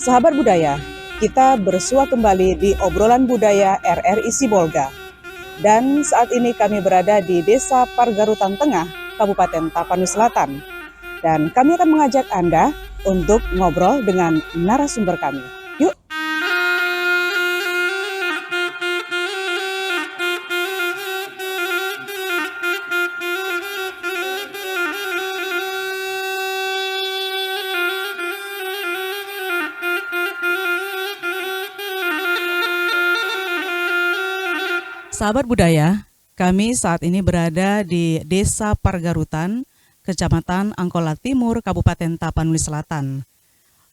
Sahabat budaya, kita bersua kembali di obrolan budaya RRI Sibolga. Dan saat ini kami berada di Desa Pargarutan Tengah, Kabupaten Tapanuli Selatan. Dan kami akan mengajak Anda untuk ngobrol dengan narasumber kami. Yuk! Sahabat budaya, kami saat ini berada di Desa Pargarutan, Kecamatan Angkola Timur, Kabupaten Tapanuli Selatan.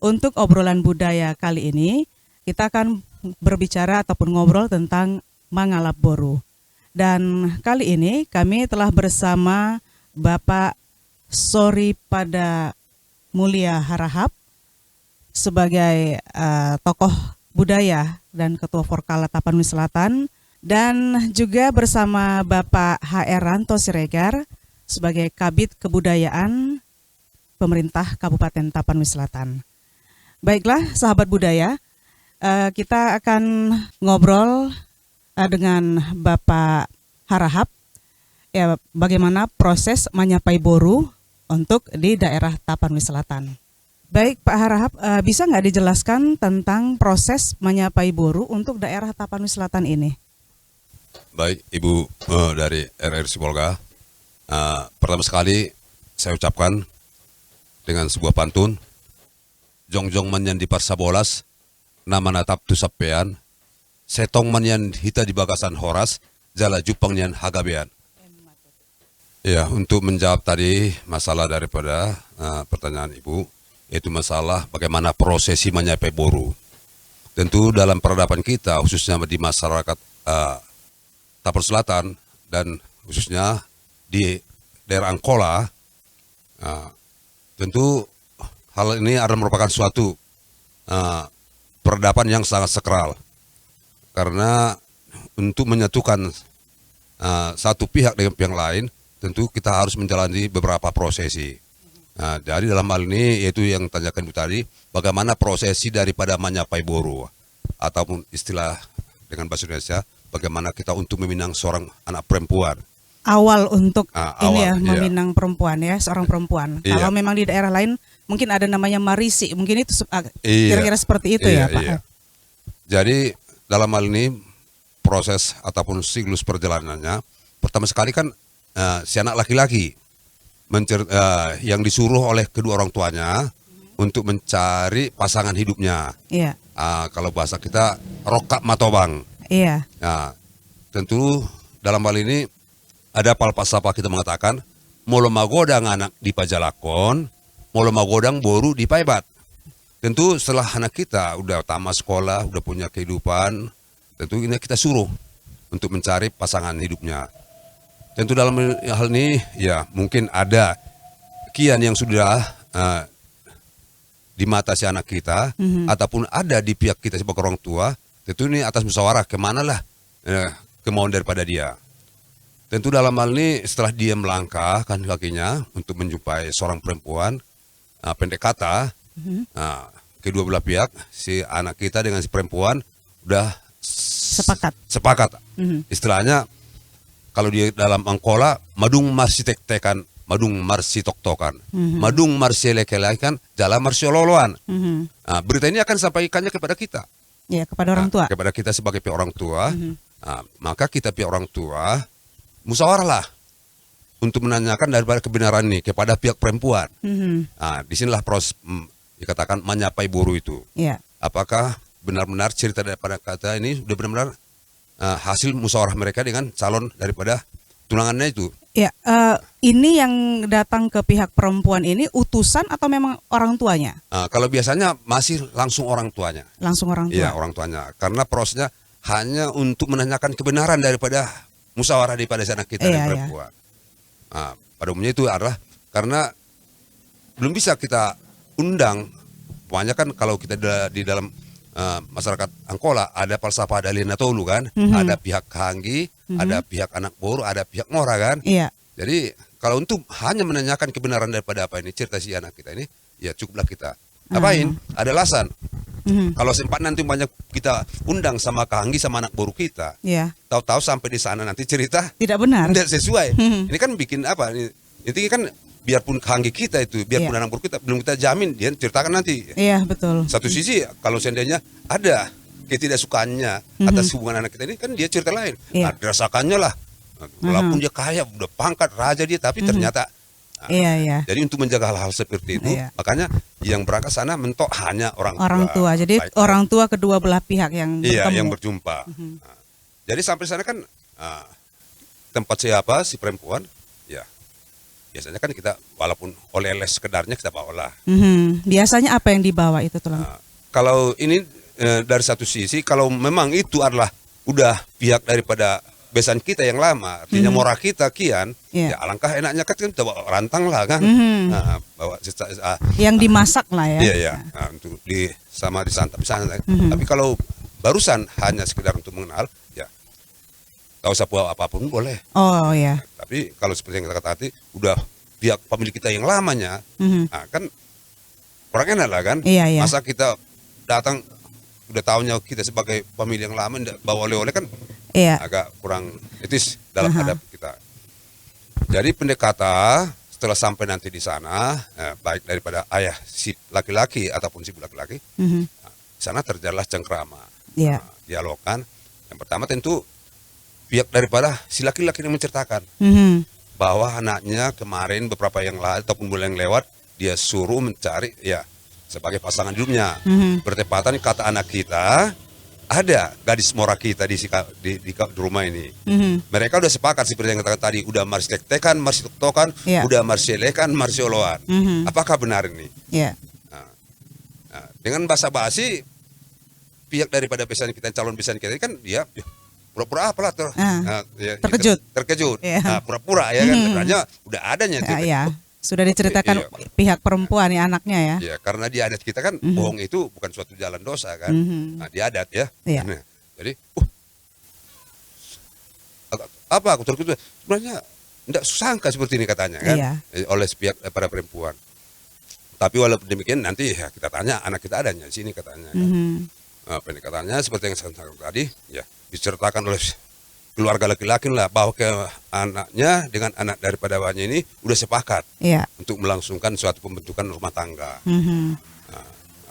Untuk obrolan budaya kali ini, kita akan berbicara ataupun ngobrol tentang Mangalap Boru. Dan kali ini kami telah bersama Bapak Sori Pada Mulia Harahap sebagai tokoh budaya dan Ketua Forkala Tapanuli Selatan. Dan juga bersama Bapak HR Ranto Siregar sebagai Kabid Kebudayaan Pemerintah Kabupaten Tapanuli Selatan. Baiklah sahabat budaya, kita akan ngobrol dengan Bapak Harahap ya, bagaimana proses Manyapai Boru untuk di daerah Tapanuli Selatan. Baik Pak Harahap, bisa nggak dijelaskan tentang proses Manyapai Boru untuk daerah Tapanuli Selatan ini? Baik, Ibu dari RRI Sibolga. Pertama sekali saya ucapkan dengan sebuah pantun. Jongjong manyan di Parsabolas, nama natap tu sapean. Setong manyan hita di bagasan horas, jala jupang nyan hagabean. Ya, untuk menjawab tadi masalah daripada pertanyaan Ibu, yaitu masalah bagaimana prosesi Manyapai Boru. Tentu dalam peradaban kita, khususnya di masyarakat Tapanuli Selatan dan khususnya di daerah Angkola, tentu hal ini adalah merupakan suatu peradaban yang sangat sakral, karena untuk menyatukan satu pihak dengan pihak lain, tentu kita harus menjalani beberapa prosesi. Jadi dalam hal ini yaitu yang tanyakan tadi, bagaimana prosesi daripada Manyapai Boru, ataupun istilah dengan bahasa Indonesia, bagaimana kita untuk meminang seorang anak perempuan. Awal untuk ini ya, iya. meminang perempuan ya, seorang perempuan. Iya. Kalau memang di daerah lain mungkin ada namanya marisi, mungkin itu Iya. kira-kira seperti itu Iya, ya Pak. iya. Jadi dalam hal ini proses ataupun siklus perjalanannya, pertama sekali kan si anak laki-laki yang disuruh oleh kedua orang tuanya untuk mencari pasangan hidupnya. Iya. Kalau bahasa kita rokap matobang. Iya. Nah, tentu dalam hal ini ada palpasapa kita mengatakan molo magodang anak di pajalakon, molo magodang boru di paibat. Tentu setelah anak kita udah tamat sekolah, udah punya kehidupan, tentu ini kita suruh untuk mencari pasangan hidupnya. Tentu dalam hal ini ya mungkin ada kian yang sudah di mata si anak kita, ataupun ada di pihak kita sebagai orang tua. Tentu ini atas musyawarah kemanalah kemauan daripada dia. Tentu dalam hal ini setelah dia melangkahkan kakinya untuk menjumpai seorang perempuan, pendek kata, kedua belah pihak, si anak kita dengan si perempuan udah sepakat. Istilahnya kalau di dalam Angkola, madung marsi tek-tekan, madung marsi tok-tokan, madung marsi leke-lekan, jalan marsi ololoan. Berita ini akan sampaikannya kepada kita. Ya, kepada orang tua. Kepada kita sebagai pihak orang tua, maka kita pihak orang tua musyawarahlah untuk menanyakan daripada kebenaran ini kepada pihak perempuan. Disinilah proses dikatakan Manyapai Boru itu. Ya. Apakah benar-benar cerita daripada kata ini sudah benar-benar hasil musyawarah mereka dengan calon daripada tunangannya itu? Ya, ini yang datang ke pihak perempuan ini utusan atau memang orang tuanya? Kalau biasanya masih langsung orang tuanya. Langsung orang tua? Iya, orang tuanya. Karena prosesnya hanya untuk menanyakan kebenaran daripada musyawarah daripada anak kita dan perempuan. Pada umumnya itu adalah karena belum bisa kita undang. Pokoknya kan kalau kita di dalam masyarakat Angkola ada falsafah ada Lina Tolu kan, ada pihak Hanggi, ada pihak anak Boru, ada pihak Mora kan. Iya. Jadi kalau untuk hanya menanyakan kebenaran daripada apa ini cerita si anak kita ini, ya cukuplah kita. Apain? Ada alasan. Kalau sempat nanti banyak kita undang sama Kahanggi sama anak baru kita, Iya. tahu-tahu sampai di sana nanti cerita Tidak benar. tidak sesuai. Ini kan bikin apa? Ini kan biarpun Kahanggi kita itu, biarpun Iya. anak baru kita, belum kita jamin dia ceritakan nanti. Iya, betul. Satu sisi kalau seandainya ada ketidaksukaannya atas hubungan anak kita ini kan dia cerita lain. Iya. Dirasakannya lah. Walaupun dia kaya, udah pangkat raja dia, tapi ternyata Iya, iya. jadi untuk menjaga hal-hal seperti itu, Iya. makanya yang berangkat sana mentok hanya orang Tua. Jadi Baik, orang tua kedua belah pihak yang iya, bertemu. yang berjumpa. Nah, jadi sampai sana kan tempat siapa si perempuan, ya biasanya kan kita walaupun oleh-oleh sekedarnya kita bawalah. Biasanya apa yang dibawa itu tulang? Kalau ini dari satu sisi, kalau memang itu adalah udah pihak daripada besan kita yang lama, artinya mora kita kian, Iya. ya alangkah enaknya kan kita bawa rantang lah kan, bawa Yang dimasak lah ya. iya ya, untuk sama disantap di sana. Tapi kalau barusan hanya sekedar untuk mengenal, ya tahu sapu apapun boleh. Oh ya. Tapi kalau seperti yang kita kata tadi, udah pihak pemilik kita yang lamanya, kan kurang enak lah kan. Iya, iya. Masa kita datang udah tahunya kita sebagai pemilik yang lama bawa oleh-oleh kan Iya. agak kurang etis dalam adab kita. Jadi pendekatan setelah sampai nanti di sana, baik daripada ayah si laki-laki ataupun si laki-laki, di sana terjadilah cengkrama, Iya. dialog kan. Yang pertama tentu pihak daripada si laki-laki yang menceritakan bahwa anaknya kemarin beberapa yang lalu ataupun bulan yang lewat dia suruh mencari ya sebagai pasangan hidupnya. Bertepatan kata anak kita ada gadis mora kita di rumah ini. Mereka udah sepakat seperti yang katakan tadi, udah marsi tek-tekan, marsi tok-tokan, Iya. udah marsi elekan, marsi oloan. Apakah benar ini? Iya. Nah, dengan basa-basi pihak daripada besan kita, calon besan kita ini kan dia pura-pura apalah Terkejut. terkejut. Iya. Nah, pura-pura ya kan, sebenarnya udah adanya. Iya. Sudah diceritakan Iya. pihak perempuan ya anaknya ya. Ya, karena di adat kita kan bohong itu bukan suatu jalan dosa kan. Nah, di adat ya. Iya. Nah, jadi, apa aku terkejut? Sebenarnya tidak sangka seperti ini katanya kan, Iya. oleh pihak para perempuan. Tapi walaupun demikian nanti ya kita tanya anak kita adanya di sini katanya. Kan? Nah, pendekatannya seperti yang saya katakan tadi, ya diceritakan oleh keluarga laki-laki lah bahwa ke anaknya dengan anak daripada bapaknya ini udah sepakat Iya. untuk melangsungkan suatu pembentukan rumah tangga.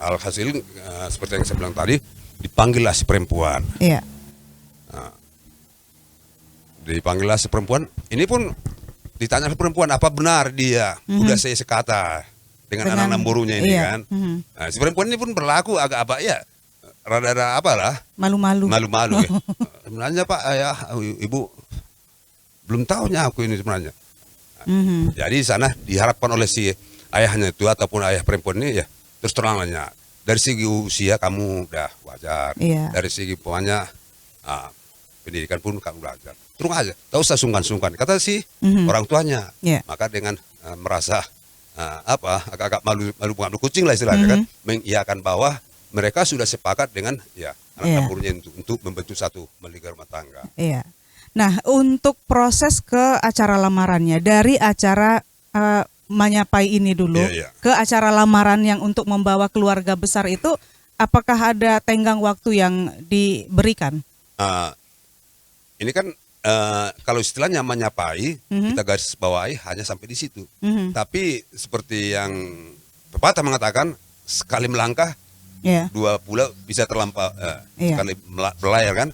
Alhasil seperti yang saya bilang tadi, dipanggillah si perempuan. Iya. Dipanggillah si perempuan. Ini pun ditanya oleh perempuan apa benar dia udah saya sekata dengan anak burunya ini iya. kan. Nah, si perempuan ini pun berlaku agak apa ya, rada-rada apalah. Malu-malu. Malu-malu ya. Sebenarnya Pak, ayah, ibu belum tahunya aku ini sebenarnya. Jadi di sana diharapkan oleh si ayahnya itu ataupun ayah perempuan ini ya terus terangnya dari segi usia kamu udah wajar, Iya. dari segi pokoknya pendidikan pun kamu belajar. Terus aja, tak usah sungkan-sungkan kata si orang tuanya. Iya. Maka dengan merasa agak-agak malu kucing lah istilahnya kan, mengiyakan bahwa mereka sudah sepakat dengan ya anak dapurnya untuk membentuk satu meliga rumah tangga. Iya. Nah, untuk proses ke acara lamarannya dari acara menyapai ini dulu Iya, iya. ke acara lamaran yang untuk membawa keluarga besar itu, apakah ada tenggang waktu yang diberikan? Ini kan kalau istilahnya menyapai, kita garis bawahi hanya sampai di situ. Tapi seperti yang pepatah mengatakan, sekali melangkah Iya. 2 pula bisa terlampau, Iya. sekali berlayar kan,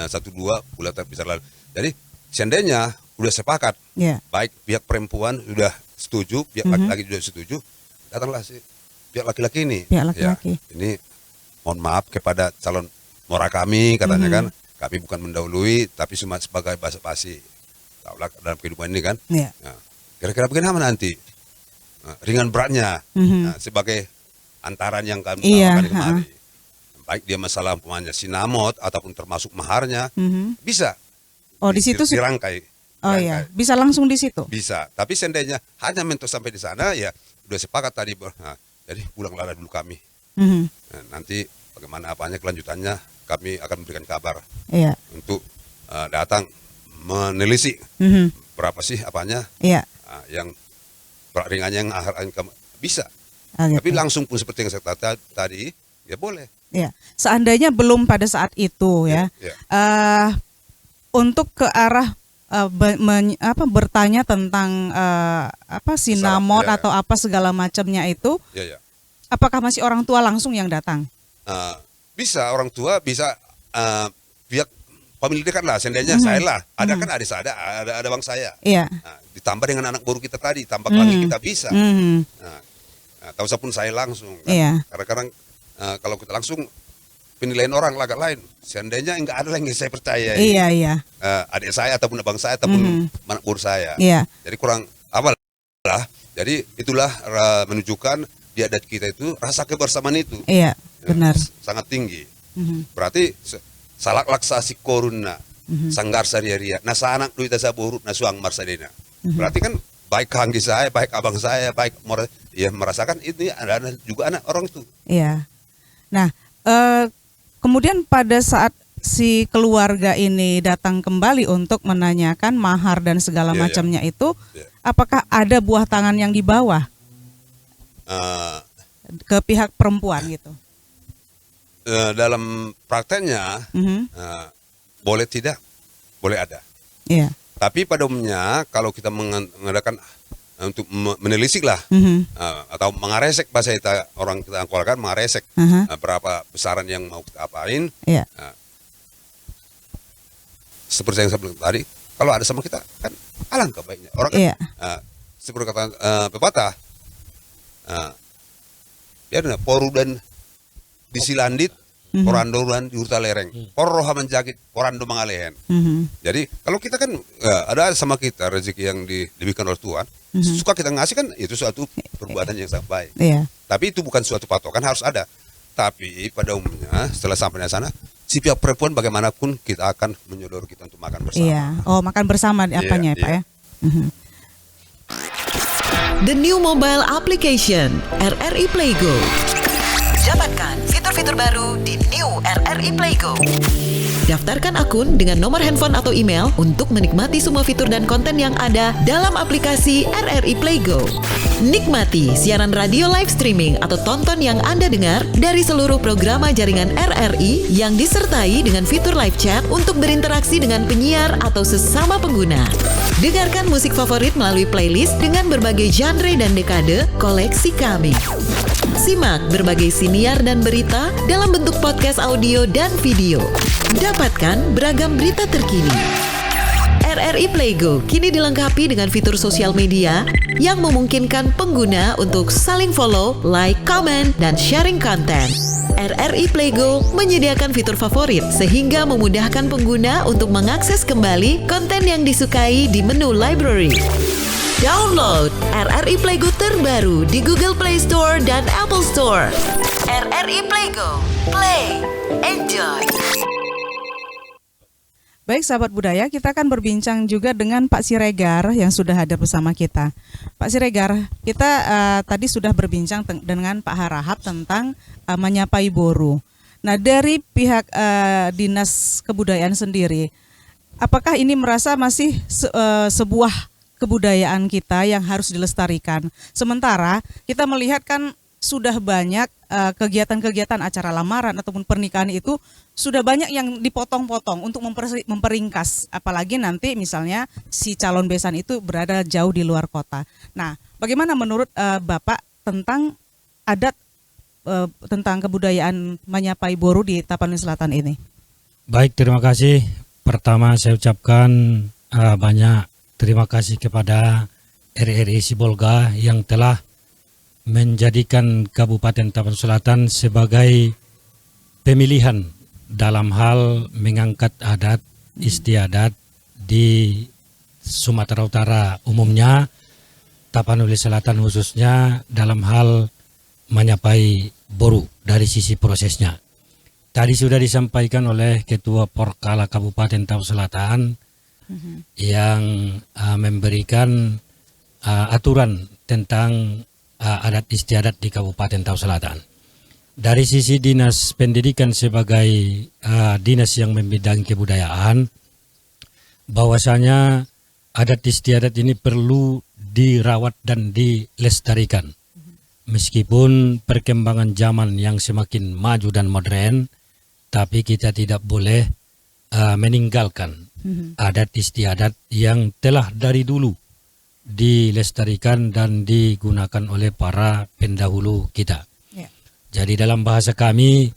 1-2 pula bisa lalu. Jadi seandainya udah sepakat, Iya. baik pihak perempuan sudah setuju, pihak laki-laki sudah setuju, datanglah si pihak laki-laki ini. Pihak laki-laki. Ya, ini mohon maaf kepada calon mora kami katanya kan, kami bukan mendahului, tapi cuma sebagai basa-basi. Tahulah dalam kehidupan ini kan. Iya. Nah, kira-kira bagaimana nanti? Ringan beratnya sebagai antaran yang kami Iya, bawakan kemari. Baik dia masalah umpamanya sinamot ataupun termasuk maharnya, bisa. Oh, di situ dirangkai. Oh iya, bisa langsung di situ. Bisa. Tapi seandainya hanya mentok sampai di sana ya udah sepakat tadi. Nah, jadi pulanglah dulu kami. Nah, nanti bagaimana apanya kelanjutannya kami akan memberikan kabar Iya. untuk datang menelisik berapa sih apanya Iya. yang ringannya yang bisa. Ah, gitu. Tapi langsung pun seperti yang saya kata tadi, ya boleh. Ya, seandainya belum pada saat itu ya, untuk ke arah bertanya tentang sinamon atau apa segala macamnya itu, apakah masih orang tua langsung yang datang? Bisa orang tua, bisa pihak famili dekat lah, seandainya saya lah, ada kan adik saya, ada bang saya, ditambah dengan anak baru kita tadi, tambah lagi kita bisa. Atau pun saya langsung, kan? Kadang-kadang kalau kita langsung penilaian orang agak lain. Seandainya enggak ada lagi saya percaya. Adik saya ataupun abang saya ataupun anak baru saya. Jadi kurang awal lah. Jadi itulah menunjukkan di adat kita itu rasa kebersamaan itu. Benar. Sangat tinggi. Berarti salak laksasi koruna sanggar sariaria. Nasa anak duita sa buruk nasuang marsadena. Berarti kan baik kanggi saya, baik abang saya, baik merasakan ini ada juga anak orang itu. Nah, kemudian pada saat si keluarga ini datang kembali untuk menanyakan mahar dan segala macamnya itu, apakah ada buah tangan yang dibawa ke pihak perempuan gitu? Dalam prakteknya boleh tidak, boleh ada. Tapi pada umumnya kalau kita mengadakan untuk menelisik lah atau mengaresek bahasa kita orang kita angkolkan mengaresek berapa besaran yang mau kita apain, seperti yang saya bilang tadi, kalau ada sama kita kan alangkah baiknya orang kan, seperti kata pepatah, poru dan disilandit porandoran di urta lereng, porroha menjakit porando mengalehen. Jadi kalau kita kan ada sama kita rezeki yang diberikan oleh Tuhan, suka kita ngasih kan itu suatu perbuatan yang sangat baik. Tapi itu bukan suatu patokan, harus ada. Tapi pada umumnya setelah sampai di sana, si pihak perempuan bagaimanapun kita akan menyodor kita untuk makan bersama. Makan bersama apanya ya Pak ya. The new mobile application RRI Playgo. Dapatkan fitur-fitur baru di New RRI Playgo. Daftarkan akun dengan nomor handphone atau email untuk menikmati semua fitur dan konten yang ada dalam aplikasi RRI Playgo. Nikmati siaran radio live streaming atau tonton yang Anda dengar dari seluruh programa jaringan RRI yang disertai dengan fitur live chat untuk berinteraksi dengan penyiar atau sesama pengguna. Dengarkan musik favorit melalui playlist dengan berbagai genre dan dekade koleksi kami. Simak berbagai siniar dan berita dalam bentuk podcast audio dan video. Dapatkan beragam berita terkini. RRI Playgo kini dilengkapi dengan fitur sosial media yang memungkinkan pengguna untuk saling follow, like, comment, dan sharing konten. RRI Playgo menyediakan fitur favorit sehingga memudahkan pengguna untuk mengakses kembali konten yang disukai di menu library. Download RRI Playgo terbaru di Google Play Store dan Apple Store. RRI Playgo, play, enjoy. Baik sahabat budaya, kita akan berbincang juga dengan Pak Siregar yang sudah hadir bersama kita. Pak Siregar, kita tadi sudah berbincang dengan Pak Harahap tentang menyapai boru. Nah, dari pihak Dinas Kebudayaan sendiri, apakah ini merasa masih sebuah kebudayaan kita yang harus dilestarikan? Sementara kita melihat kan sudah banyak kegiatan-kegiatan acara lamaran ataupun pernikahan itu sudah banyak yang dipotong-potong untuk memperingkas, apalagi nanti misalnya si calon besan itu berada jauh di luar kota. Nah, bagaimana menurut Bapak tentang adat tentang kebudayaan menyapai boru di Tapanuli Selatan ini? Baik, terima kasih. Pertama saya ucapkan banyak terima kasih kepada RRI Sibolga yang telah menjadikan Kabupaten Tapanuli Selatan sebagai pemilihan dalam hal mengangkat adat istiadat di Sumatera Utara umumnya, Tapanuli Selatan khususnya dalam hal menyapai boru dari sisi prosesnya. Tadi sudah disampaikan oleh Ketua Porkala Kabupaten Tapanuli Selatan yang memberikan aturan tentang adat istiadat di Kabupaten Tapanuli Selatan. Dari sisi Dinas Pendidikan sebagai dinas yang membidangi kebudayaan, bahwasanya adat istiadat ini perlu dirawat dan dilestarikan. meskipun perkembangan zaman yang semakin maju dan modern, tapi kita tidak boleh meninggalkan adat istiadat yang telah dari dulu dilestarikan dan digunakan oleh para pendahulu kita. Ya. Jadi dalam bahasa kami,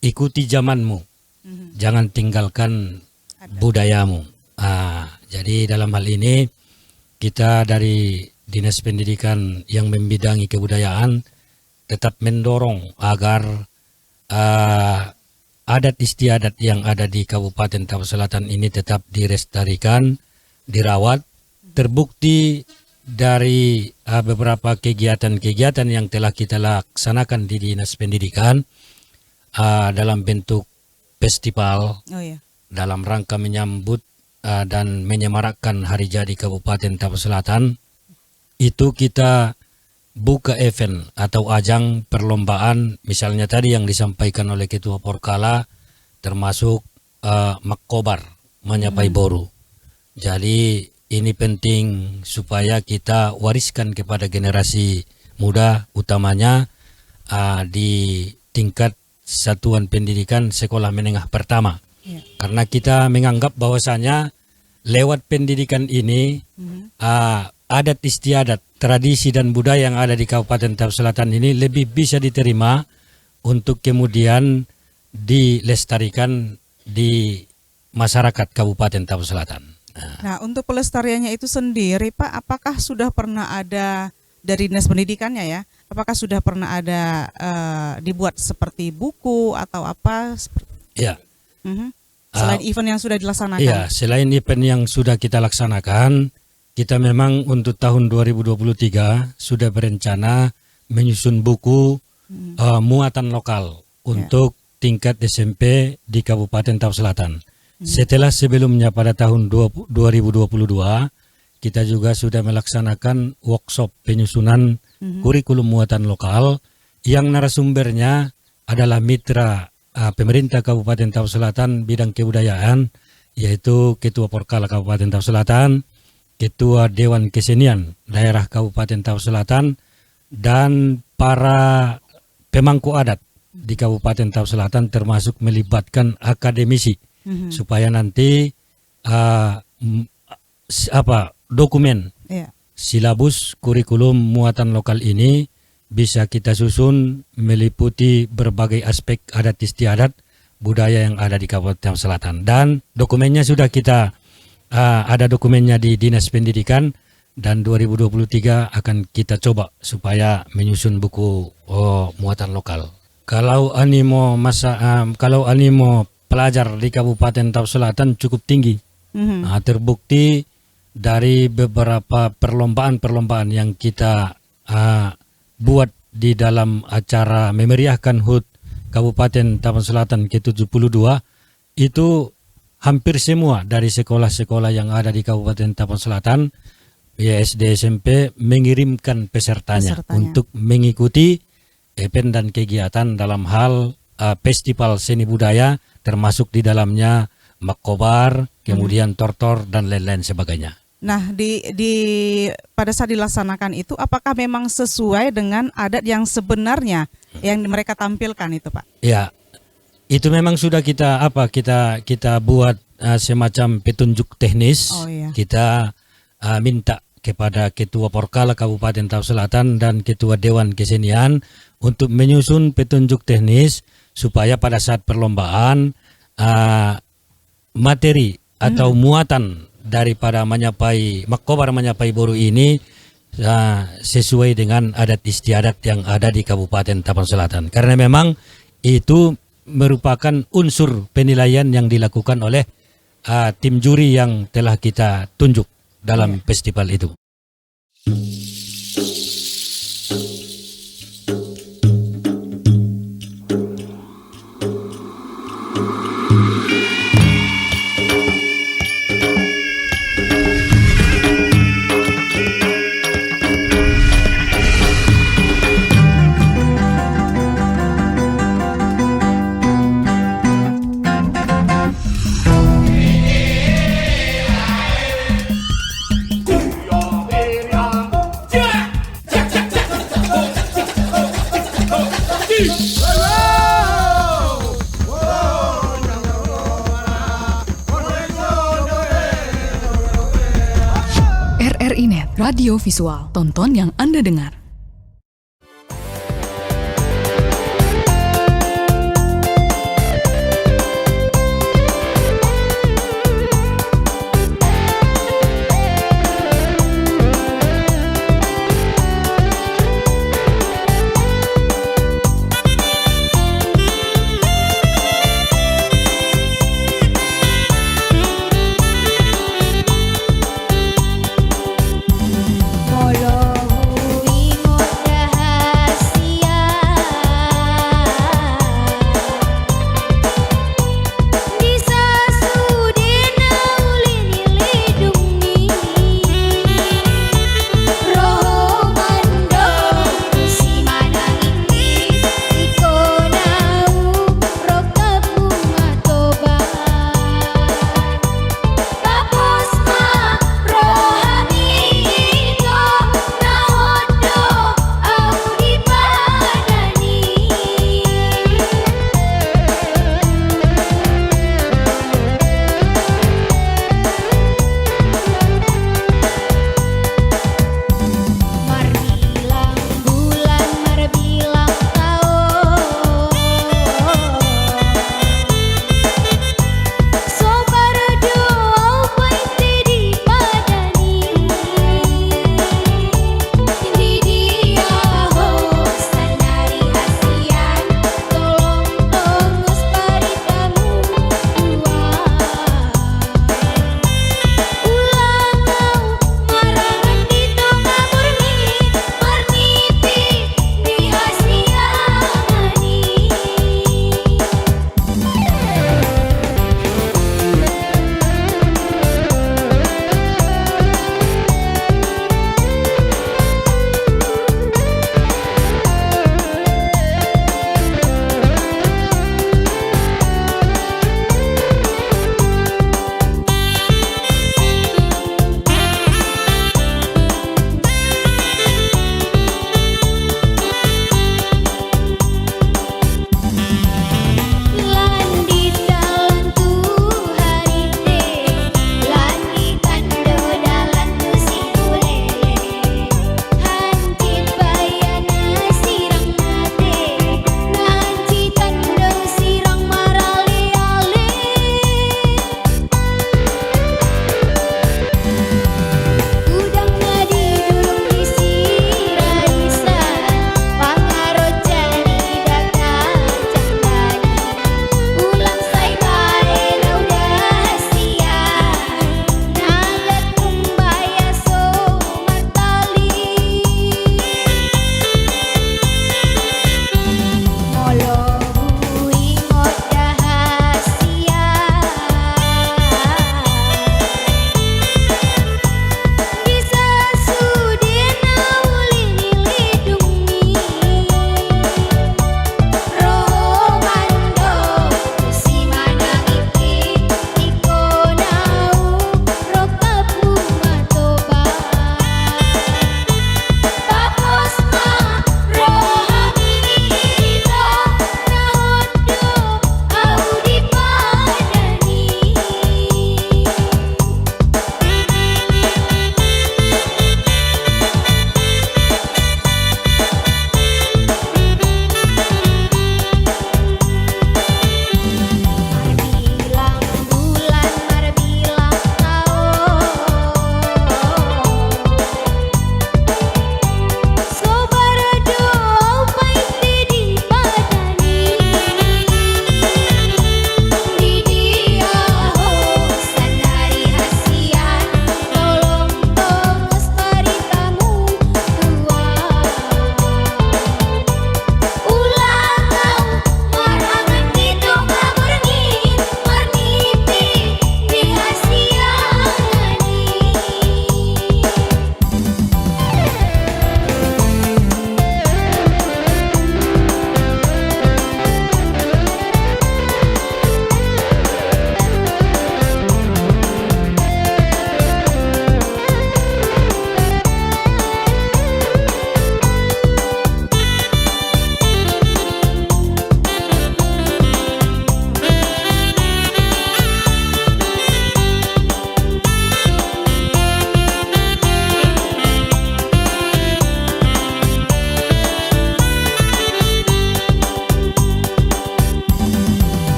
ikuti zamanmu, jangan tinggalkan budayamu. Jadi dalam hal ini kita dari Dinas Pendidikan yang membidangi kebudayaan tetap mendorong agar adat istiadat yang ada di Kabupaten Tabas Selatan ini tetap dilestarikan, dirawat. Terbukti dari beberapa kegiatan-kegiatan yang telah kita laksanakan di Dinas Pendidikan dalam bentuk festival dalam rangka menyambut dan menyemarakkan Hari Jadi Kabupaten Tabas Selatan. Itu kita buka event atau ajang perlombaan, misalnya tadi yang disampaikan oleh Ketua Porkala, termasuk Makkobar, menyapai boru. Jadi ini penting supaya kita wariskan kepada generasi muda, utamanya di tingkat satuan pendidikan sekolah menengah pertama. Karena kita menganggap bahwasanya lewat pendidikan ini adat istiadat, tradisi dan budaya yang ada di Kabupaten Tabas Selatan ini lebih bisa diterima untuk kemudian dilestarikan di masyarakat Kabupaten Tabas Selatan. Nah, untuk pelestariannya itu sendiri, Pak, apakah sudah pernah ada dari Dinas Pendidikannya ya? Apakah sudah pernah ada dibuat seperti buku atau apa? Ya. Selain event yang sudah dilaksanakan? Iya, selain event yang sudah kita laksanakan, kita memang untuk tahun 2023 sudah berencana menyusun buku muatan lokal untuk tingkat SMP di Kabupaten Tabas Selatan. Setelah sebelumnya pada tahun 2022 kita juga sudah melaksanakan workshop penyusunan kurikulum muatan lokal yang narasumbernya adalah mitra pemerintah Kabupaten Tabas Selatan bidang kebudayaan, yaitu Ketua Porkala Kabupaten Tabas Selatan, Ketua Dewan Kesenian Daerah Kabupaten Tabas Selatan, dan para pemangku adat di Kabupaten Tabas Selatan, termasuk melibatkan akademisi supaya nanti dokumen silabus kurikulum muatan lokal ini bisa kita susun meliputi berbagai aspek adat istiadat budaya yang ada di Kabupaten Tabas Selatan, dan dokumennya sudah kita ada dokumennya di Dinas Pendidikan, dan 2023 akan kita coba supaya menyusun buku muatan lokal. Kalau animo pelajar di Kabupaten Tabas Selatan cukup tinggi. Terbukti dari beberapa perlombaan yang kita buat di dalam acara memeriahkan HUT Kabupaten Tabas Selatan ke-72, itu hampir semua dari sekolah-sekolah yang ada di Kabupaten Tabas Selatan, ya SD SMP, mengirimkan pesertanya untuk mengikuti event dan kegiatan dalam hal festival seni budaya, termasuk di dalamnya Makkobar, kemudian tortor dan lain-lain sebagainya. Nah, pada saat dilaksanakan itu, apakah memang sesuai dengan adat yang sebenarnya yang mereka tampilkan itu, Pak? Ya, itu memang sudah kita buat semacam petunjuk teknis. Kita minta kepada Ketua Porkala Kabupaten Tabas Selatan dan Ketua Dewan Kesenian untuk menyusun petunjuk teknis supaya pada saat perlombaan materi atau muatan daripada Makkobar menyapai boru ini sesuai dengan adat istiadat yang ada di Kabupaten Tabas Selatan. Karena memang itu merupakan unsur penilaian yang dilakukan oleh tim juri yang telah kita tunjuk dalam festival itu. Radio visual, tonton yang Anda dengar. Walau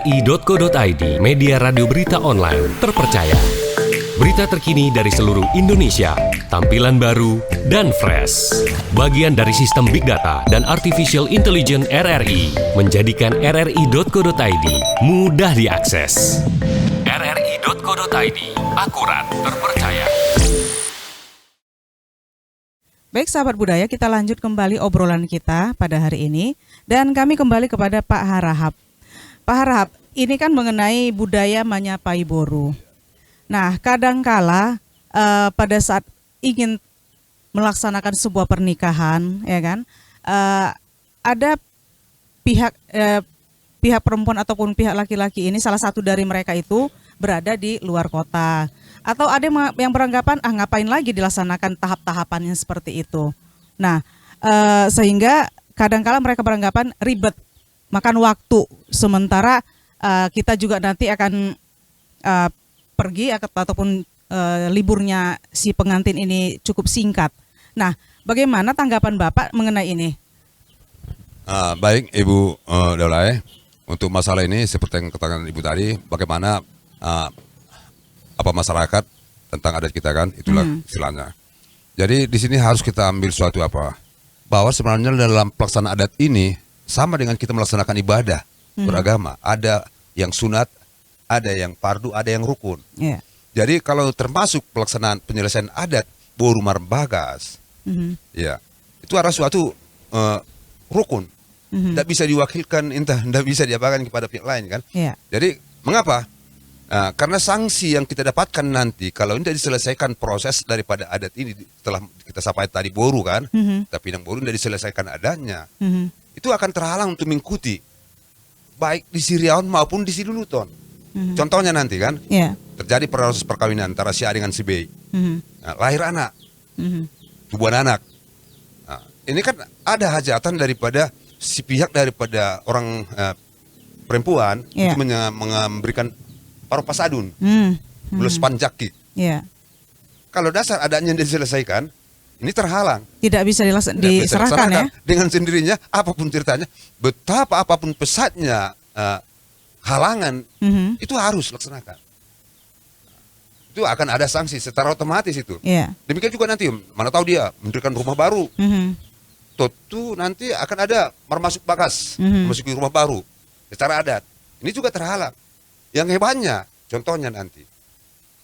rri.co.id, media radio berita online terpercaya. Berita terkini dari seluruh Indonesia, tampilan baru dan fresh. Bagian dari sistem Big Data dan Artificial Intelligence RRI menjadikan rri.co.id mudah diakses. rri.co.id, akurat, terpercaya. Baik sahabat budaya, kita lanjut kembali obrolan kita pada hari ini. Dan kami kembali kepada Pak Harahap. Pak Harahap, ini kan mengenai budaya menyapai boru. Nah, kadangkala pada saat ingin melaksanakan sebuah pernikahan, ya kan, ada pihak perempuan ataupun pihak laki-laki ini, salah satu dari mereka itu berada di luar kota. Atau ada yang beranggapan, ngapain lagi dilaksanakan tahap-tahapannya seperti itu. Nah, sehingga kadangkala mereka beranggapan ribet, makan waktu. Sementara kita juga nanti akan pergi ataupun liburnya si pengantin ini cukup singkat. Nah, bagaimana tanggapan Bapak mengenai ini? Baik Ibu Daulay, untuk masalah ini seperti yang katakan Ibu tadi, bagaimana apa masyarakat tentang adat kita kan, itulah istilahnya. Jadi di sini harus kita ambil suatu bahwa sebenarnya dalam pelaksanaan adat ini sama dengan kita melaksanakan ibadah beragama. Ada yang sunat, ada yang fardu, ada yang rukun. Yeah. Jadi kalau termasuk pelaksanaan penyelesaian adat boru marbagas, ya itu adalah suatu rukun. Tidak bisa diwakilkan, tidak bisa diapakan kepada pihak lain kan. Yeah. Jadi mengapa? Karena sanksi yang kita dapatkan nanti kalau tidak diselesaikan proses daripada adat ini setelah kita sampai tadi boru kan, tapi yang boru tidak diselesaikan adatnya, itu akan terhalang untuk mengikuti baik di Siriaun maupun di Siduluton. Contohnya nanti kan, terjadi proses perkawinan antara si A dengan si B, lahir anak, tubuhan anak. Nah, ini kan ada hajatan daripada si pihak daripada orang perempuan untuk memberikan paruh pasadun, belus panjaki. Kalau dasar adanya diselesaikan, ini terhalang. Tidak bisa diserahkan ya? Dengan sendirinya, apapun ceritanya, betapa apapun pesatnya halangan, itu harus laksanakan. Itu akan ada sanksi secara otomatis itu. Demikian juga nanti, mana tahu dia mendirikan rumah baru, tentu nanti akan ada marmasuk bagas, memasuki rumah baru secara adat. Ini juga terhalang. Yang hebatnya, contohnya nanti,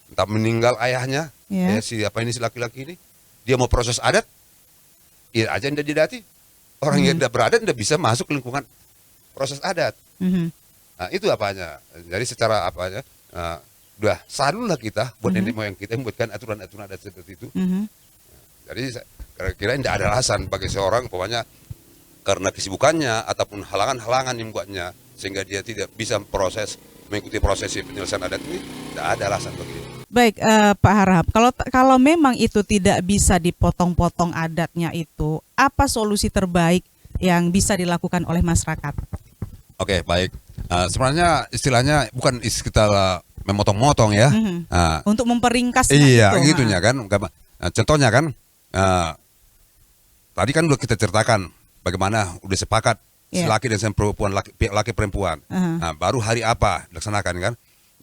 entah meninggal ayahnya, si laki-laki ini, dia mau proses adat, ya aja tidak didati. Orang yang tidak beradat tidak bisa masuk ke lingkungan proses adat. Nah, itu apanya. Jadi secara udah sadullah kita buat nenek moyang kita membuatkan aturan-aturan adat seperti itu. Jadi kira-kira tidak ada alasan bagi seorang, pokoknya karena kesibukannya ataupun halangan-halangan yang membuatnya sehingga dia tidak bisa mengikuti proses penyelesaian adat ini, tidak ada alasan begitu. Baik, Pak Harahap, kalau memang itu tidak bisa dipotong-potong adatnya itu, apa solusi terbaik yang bisa dilakukan oleh masyarakat? Oke, baik. Sebenarnya istilahnya bukan kita memotong-motong ya. Untuk memperingkas. Iya, gitunya kan. Contohnya kan, tadi kan udah kita ceritakan bagaimana udah sepakat laki dan perempuan, laki perempuan. Nah, baru hari apa dilaksanakan kan?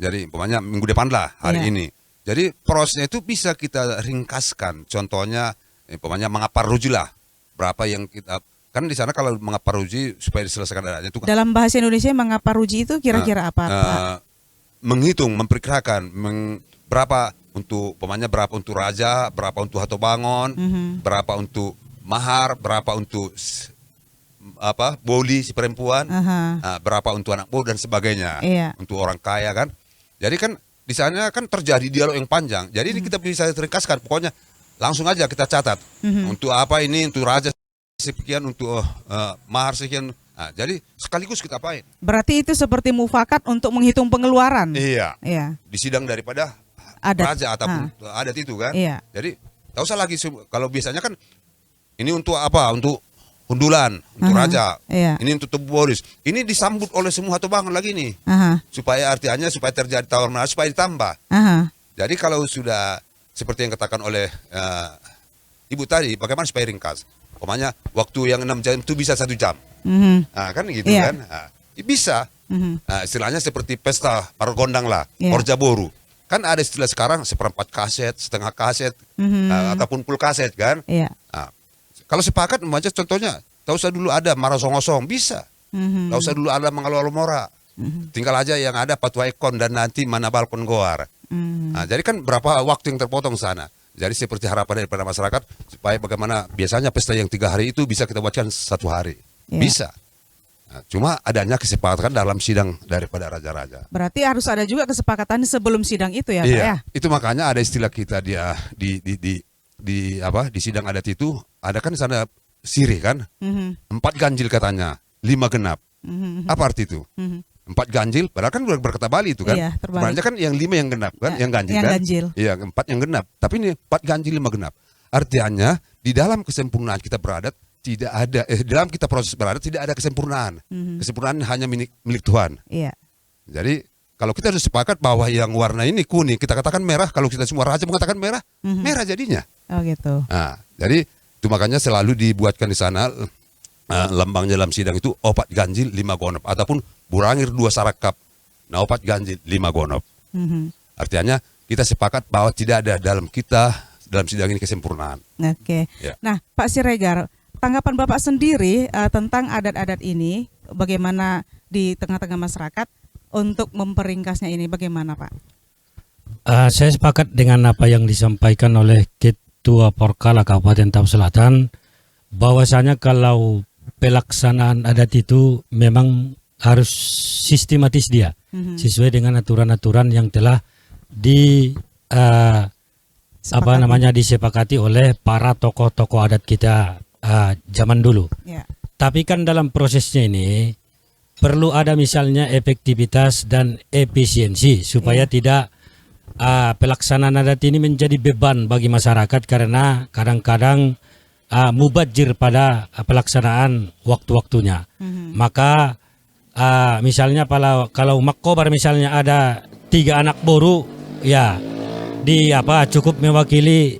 Jadi umpamanya minggu depan lah hari ini. Jadi prosesnya itu bisa kita ringkaskan. Contohnya umpamanya mengaparuji lah berapa yang kita kan di sana kalau mengaparuji supaya diselesaikan adatnya itu kan. Dalam bahasa Indonesia mengaparuji itu kira-kira apa? Menghitung, memperkirakan berapa untuk umpamanya berapa untuk raja, berapa untuk hatobangon, berapa untuk mahar, berapa untuk boli si perempuan, berapa untuk anak buah dan sebagainya, untuk orang kaya kan. Jadi kan di sana kan terjadi dialog yang panjang. Jadi kita bisa ringkaskan, pokoknya langsung aja kita catat untuk apa ini, untuk raja sekian, untuk mahar sekian. Nah, jadi sekaligus kita apain. Berarti itu seperti mufakat untuk menghitung pengeluaran. Iya. Di sidang daripada raja ataupun adat itu kan. Jadi tak usah lagi kalau biasanya kan ini untuk apa? Untuk hundulan, untuk raja, ini untuk tubuh boris. Ini disambut oleh semua hatobangan lagi nih, supaya artinya supaya terjadi tawar menawar, supaya ditambah. Jadi kalau sudah seperti yang katakan oleh Ibu tadi, bagaimana supaya ringkas? Pokoknya waktu yang 6 jam itu bisa 1 jam, nah, kan gitu kan? Nah, bisa Nah, istilahnya seperti pesta pargondang lah, Iya. orja boru. Kan ada istilah sekarang seperempat kaset, setengah kaset, ataupun full kaset kan. Iya. Nah, kalau sepakat membaca contohnya, tak usah dulu ada marasong-osong, bisa. Tak usah dulu ada mengalor-mora. Tinggal aja yang ada patwa ekon dan nanti mana balkon goar. Nah, jadi kan berapa waktu yang terpotong sana. Jadi seperti harapan daripada masyarakat supaya bagaimana biasanya pesta yang 3 hari itu bisa kita buatkan 1 hari. Iya. Bisa. Nah, cuma adanya kesepakatan dalam sidang daripada raja-raja. Berarti harus ada juga kesepakatan sebelum sidang itu ya, Pak ya? Itu makanya ada istilah kita di sidang adat itu ada kan sana sirih kan, 4 ganjil katanya, 5 genap. Apa arti itu? 4 ganjil, padahal kan berkata Bali itu kan. Iya, terbalik. Sebenarnya kan yang 5 yang genap kan, Ya, yang ganjil yang kan. ganjil. Iya, 4 yang genap. Tapi ini 4 ganjil 5 genap. Artinya di dalam kesempurnaan kita beradat tidak ada dalam kita proses beradat tidak ada kesempurnaan. Kesempurnaan hanya milik Tuhan. Iya. Jadi kalau kita sudah sepakat bahwa yang warna ini kuning, kita katakan merah. Kalau kita semua raja mengatakan merah, merah jadinya. Oh gitu. Nah, jadi itu makanya selalu dibuatkan di sana lambangnya dalam sidang itu 4 ganjil 5 gonop ataupun burangir 2 sarakap. Nah, 4 ganjil 5 gonop. Artinya kita sepakat bahwa tidak ada dalam sidang ini kesempurnaan. Oke. Ya. Nah, Pak Siregar, tanggapan Bapak sendiri tentang adat-adat ini, bagaimana di tengah-tengah masyarakat untuk memperingkasnya ini, bagaimana Pak? Saya sepakat dengan apa yang disampaikan oleh Ketua Porkala Kabupaten Tabas Selatan, bahwasanya kalau pelaksanaan adat itu memang harus sistematis dia, sesuai dengan aturan-aturan yang telah disepakati oleh para tokoh-tokoh adat kita zaman dulu. Ya. Tapi kan dalam prosesnya ini perlu ada misalnya efektivitas dan efisiensi supaya tidak pelaksanaan adat ini menjadi beban bagi masyarakat karena kadang-kadang mubazir pada pelaksanaan waktu-waktunya. Maka misalnya kalau makobar misalnya ada 3 anak boru, ya cukup mewakili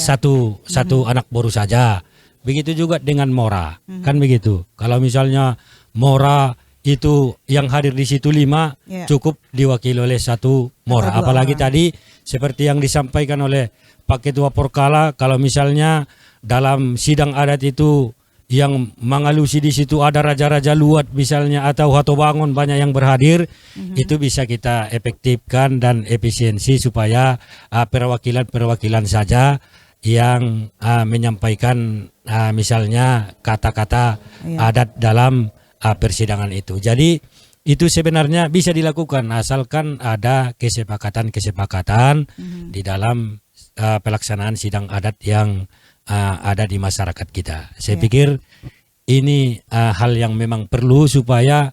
satu anak boru saja. Begitu juga dengan mora, kan begitu. Kalau misalnya mora itu yang hadir di situ 5, cukup diwakili oleh 1 mora. Apalagi tadi seperti yang disampaikan oleh Pak Ketua Porkala, kalau misalnya dalam sidang adat itu yang mengalusi di situ ada raja-raja luat misalnya atau hatobangun banyak yang berhadir, itu bisa kita efektifkan dan efisiensi supaya perwakilan-perwakilan saja yang menyampaikan misalnya kata-kata adat dalam persidangan itu. Jadi itu sebenarnya bisa dilakukan asalkan ada kesepakatan di dalam pelaksanaan sidang adat yang ada di masyarakat kita. Saya pikir ini hal yang memang perlu supaya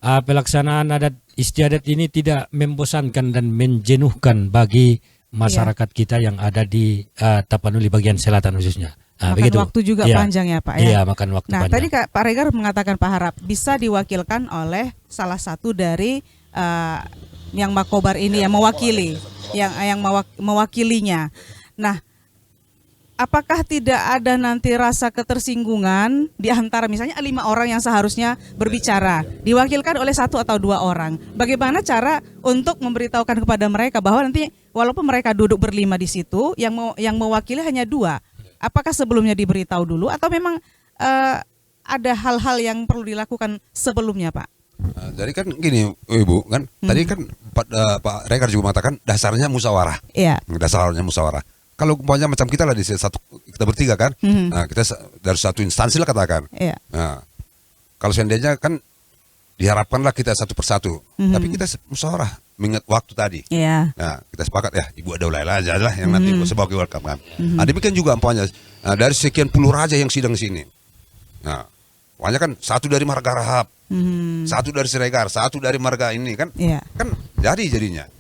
pelaksanaan adat istiadat ini tidak membosankan dan menjenuhkan bagi masyarakat kita yang ada di Tapanuli bagian selatan khususnya. Makan begitu. waktu juga panjang ya Pak ya. Iya, makan waktu nah, panjang. tadi Pak Regar mengatakan Pak Harap bisa diwakilkan oleh salah satu dari yang makobar ini yang mewakili, yang mewakilinya. Nah, apakah tidak ada nanti rasa ketersinggungan di antara misalnya 5 orang yang seharusnya berbicara diwakilkan oleh 1 atau 2 orang? Bagaimana cara untuk memberitahukan kepada mereka bahwa nanti walaupun mereka duduk berlima di situ, yang mewakili hanya 2? Apakah sebelumnya diberitahu dulu atau memang ada hal-hal yang perlu dilakukan sebelumnya, Pak? Jadi kan gini, Ibu, kan tadi kan Pak Regar juga mengatakan dasarnya musyawarah. Iya. Dasarnya musyawarah. Kalau umpamanya macam kita lah di kita bertiga kan, nah, kita dari satu instansi lah katakan. Iya. Nah, kalau seandainya kan diharapkanlah kita satu persatu, tapi kita musyawarah mengingat waktu tadi. Iya. Nah, kita sepakat ya, Ibu Adaulai aja lah yang nanti sebagai welcome kan. Nah, demikian juga umpamanya dari sekian puluh raja yang sidang sini. Nah, umpamanya kan 1 dari Marga Rahab, 1 dari Siregar, 1 dari Marga ini kan, kan jadinya.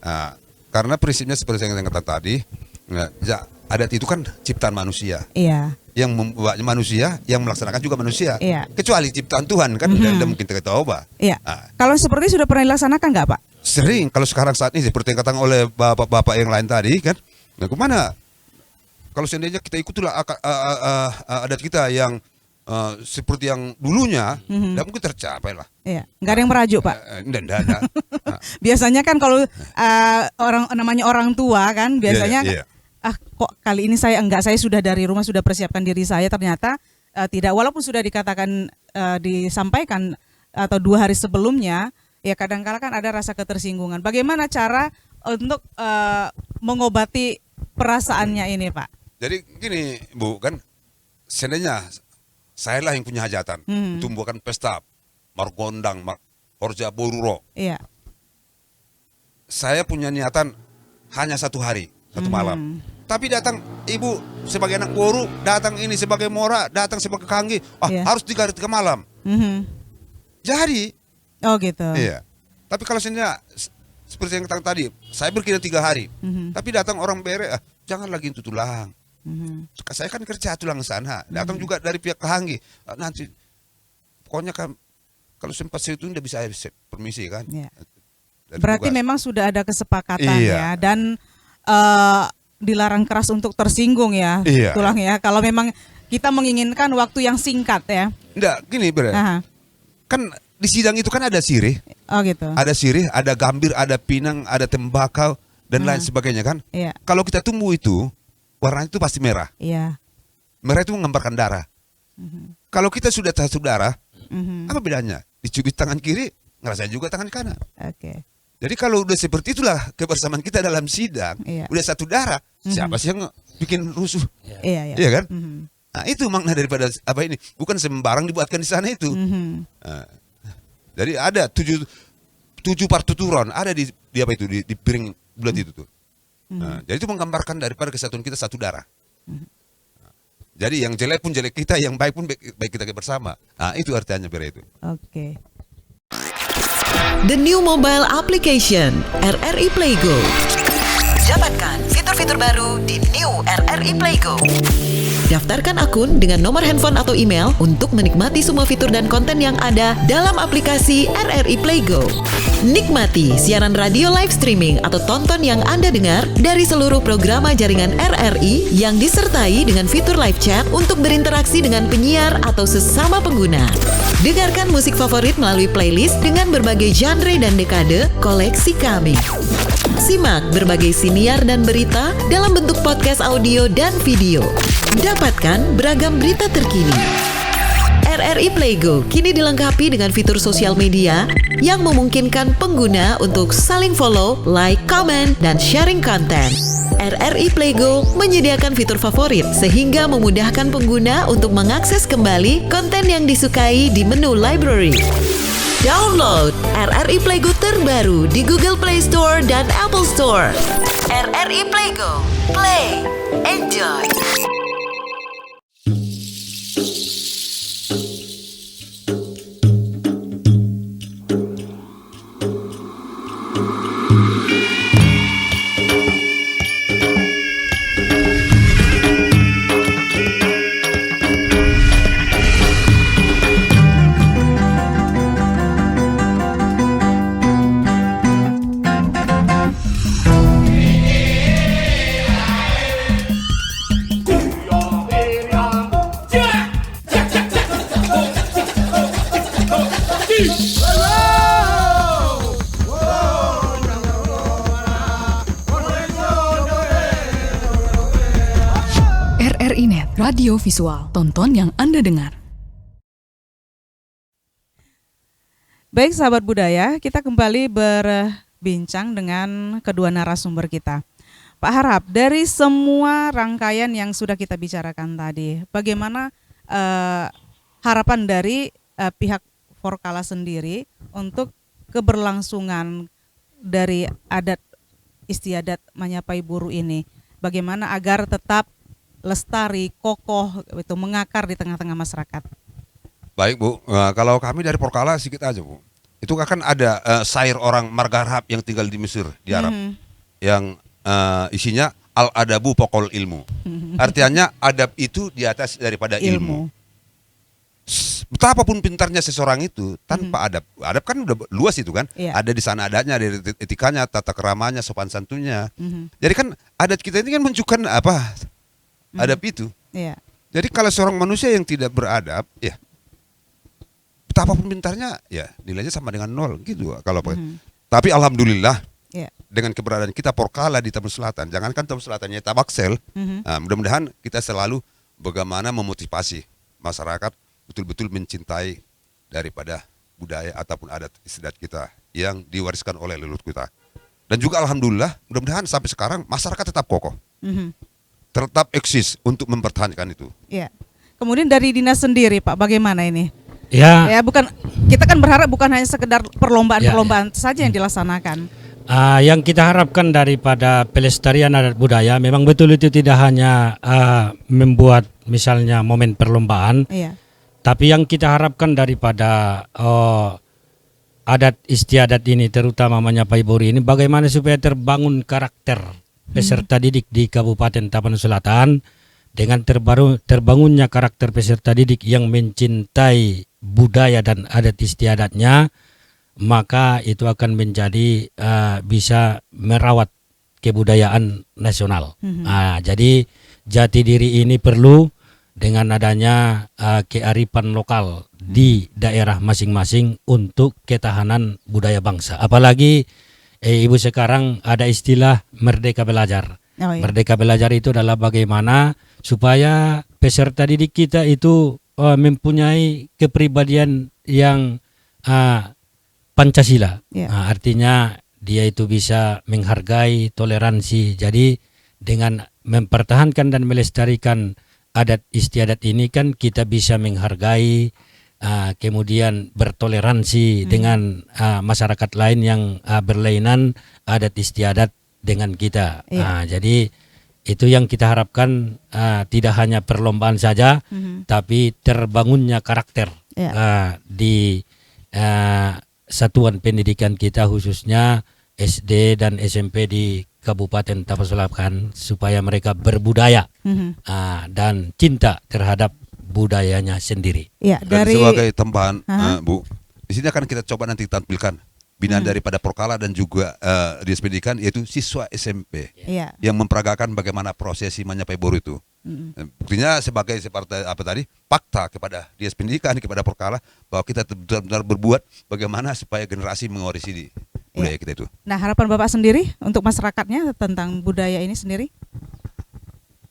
Nah, karena prinsipnya seperti yang saya katakan tadi. Nah, adat itu kan ciptaan manusia. Iya. Yang membuatnya manusia, yang melaksanakan juga manusia. Iya. Kecuali ciptaan Tuhan kan tidak mungkin kita tahu, Pak. Iya. Nah, Kalau seperti sudah pernah dilaksanakan nggak, Pak? sering kalau sekarang saat ini seperti yang katakan oleh bapak-bapak yang lain tadi kan. Nah, kemana? Kalau seandainya kita ikutilah adat kita yang seperti yang dulunya, tidak mungkin tercapai lah. Iya, nggak ada yang merajuk, Pak. Tidak ada. Biasanya kan kalau namanya orang tua kan biasanya Iya. Kok kali ini saya sudah dari rumah sudah persiapkan diri saya, ternyata tidak, walaupun sudah dikatakan disampaikan atau 2 hari sebelumnya, ya kadang-kala kan ada rasa ketersinggungan. Bagaimana cara untuk mengobati perasaannya ini, Pak? Jadi gini, Bu, kan seandainya saya lah yang punya hajatan untuk membuatkan pesta margondang, horja boruro. Iya. Saya punya niatan hanya 1 hari, 1 malam. Tapi datang ibu sebagai anak boru, datang ini sebagai mora, datang sebagai kanggi, Iya. harus 3 malam. Jadi, Oh gitu. iya. Tapi kalau seandainya seperti yang katakan tadi, saya berkira 3 hari. Tapi datang orang bere, jangan lagi itu tulang. Saya kan kerja tulang sana. Datang juga dari pihak Kahanggi. Nanti pokoknya kan kalau sempat situ udah bisa permisi kan. Iya. Dan Berarti tugas. memang sudah ada kesepakatan Iya. ya, dan dilarang keras untuk tersinggung ya, Iya. tulang ya. Kalau memang kita menginginkan waktu yang singkat ya. Enggak, gini bre. Aha. Kan di sidang itu kan ada sirih, Oh gitu. ada gambir, ada pinang, ada tembakau dan lain sebagainya kan. Iya. Kalau kita tumbuh itu warnanya itu pasti merah. Iya. Merah itu menggambarkan darah. Kalau kita sudah satu darah, Mhm. apa bedanya? Dicubit tangan kiri, ngerasain juga tangan kanan. Oke. Jadi kalau udah seperti itulah kebersamaan kita dalam sidang, Iya. udah satu darah, siapa sih yang bikin rusuh? Iya, iya. Iya kan? Mhm. Nah, itu makna daripada apa ini, bukan sembarang dibuatkan di sana itu. Mhm. Nah, jadi ada 7 partituran ada di apa itu di piring bulat itu tuh. Nah, jadi itu menggambarkan daripada kesatuan kita satu darah. Nah, jadi yang jelek pun jelek kita, yang baik pun baik kita bersama. Nah, itu artinya bere itu. Oke. The new mobile application RRI Playgo. Dapatkan fitur-fitur baru di new RRI Playgo. Daftarkan akun dengan nomor handphone atau email untuk menikmati semua fitur dan konten yang ada dalam aplikasi RRI Playgo. Nikmati siaran radio live streaming atau tonton yang Anda dengar dari seluruh programa jaringan RRI yang disertai dengan fitur live chat untuk berinteraksi dengan penyiar atau sesama pengguna. Dengarkan musik favorit melalui playlist dengan berbagai genre dan dekade koleksi kami. Simak berbagai siniar dan berita dalam bentuk podcast audio dan video. Dapatkan beragam berita terkini. RRI Playgo kini dilengkapi dengan fitur sosial media yang memungkinkan pengguna untuk saling follow, like, comment, dan sharing konten. RRI Playgo menyediakan fitur favorit sehingga memudahkan pengguna untuk mengakses kembali konten yang disukai di menu library. Download RRI Playgo terbaru di Google Play Store dan Apple Store. RRI Playgo, play, enjoy. RRI Net, radio visual, tonton yang Anda dengar. Baik sahabat budaya, kita kembali berbincang dengan kedua narasumber kita. Pak Harap, dari semua rangkaian yang sudah kita bicarakan tadi, bagaimana harapan dari pihak Forkala sendiri untuk keberlangsungan dari adat istiadat menyapai buruh ini? Bagaimana agar tetap lestari, kokoh, itu mengakar di tengah-tengah masyarakat? Baik Bu, kalau kami dari Forkala sedikit aja Bu. Itu akan ada syair orang Margarhab yang tinggal di Mesir, di Arab, yang isinya al-adabu pokol ilmu. Artinya adab itu di atas daripada ilmu. Betapapun pintarnya seseorang itu tanpa adab kan udah luas itu kan. Iya. Ada di sana adanya, ada etikanya, tata keramanya, sopan santunnya. Jadi kan adat kita ini kan menunjukkan apa adab itu. Iya. Jadi kalau seorang manusia yang tidak beradab, ya betapapun pintarnya, ya nilainya sama dengan 0 gitu. Kalau tapi alhamdulillah Ya. dengan keberadaan kita Porkala di Tambun Selatan, jangankan Tambun Selatannya Tabaksel, mudah-mudahan kita selalu bagaimana memotivasi masyarakat betul-betul mencintai daripada budaya ataupun adat istiadat kita yang diwariskan oleh leluhur kita. Dan juga alhamdulillah, mudah-mudahan sampai sekarang masyarakat tetap kokoh, tetap eksis untuk mempertahankan itu. Ya. Kemudian dari dinas sendiri Pak, bagaimana ini? Ya, Ya, bukan, kita kan berharap bukan hanya sekedar perlombaan-perlombaan saja yang dilaksanakan. yang kita harapkan daripada pelestarian adat budaya memang betul itu tidak hanya membuat misalnya momen perlombaan, Iya. tapi yang kita harapkan daripada adat istiadat ini, terutama Manyapai Bori ini, bagaimana supaya terbangun karakter peserta didik di Kabupaten Tapanuli Selatan dengan terbangunnya karakter peserta didik yang mencintai budaya dan adat istiadatnya, maka itu akan menjadi bisa merawat kebudayaan nasional. Jadi jati diri ini perlu dengan adanya kearifan lokal di daerah masing-masing untuk ketahanan budaya bangsa. Apalagi Ibu sekarang ada istilah merdeka belajar. Oh, iya. Merdeka belajar itu adalah bagaimana supaya peserta didik kita itu mempunyai kepribadian yang Pancasila. Ya. Artinya dia itu bisa menghargai toleransi. Jadi dengan mempertahankan dan melestarikan adat istiadat ini kan kita bisa menghargai, kemudian bertoleransi dengan masyarakat lain yang berlainan adat istiadat dengan kita. Jadi itu yang kita harapkan, tidak hanya perlombaan saja, tapi terbangunnya karakter di satuan pendidikan kita, khususnya SD dan SMP di Kabupaten Tapanuli Selatan, supaya mereka berbudaya dan cinta terhadap budayanya sendiri. Ya, Dan dari sebagai tambahan, Bu, di sini akan kita coba nanti tampilkan binaan daripada Porkala dan juga Dinas Pendidikan, yaitu siswa SMP ya. yang memperagakan bagaimana prosesi Manyapai Boro itu. Buktinya seperti apa tadi, fakta kepada Dinas Pendidikan, kepada Porkala, bahwa kita benar-benar berbuat bagaimana supaya generasi mewarisi di budaya kita itu. Nah, harapan Bapak sendiri untuk masyarakatnya tentang budaya ini sendiri?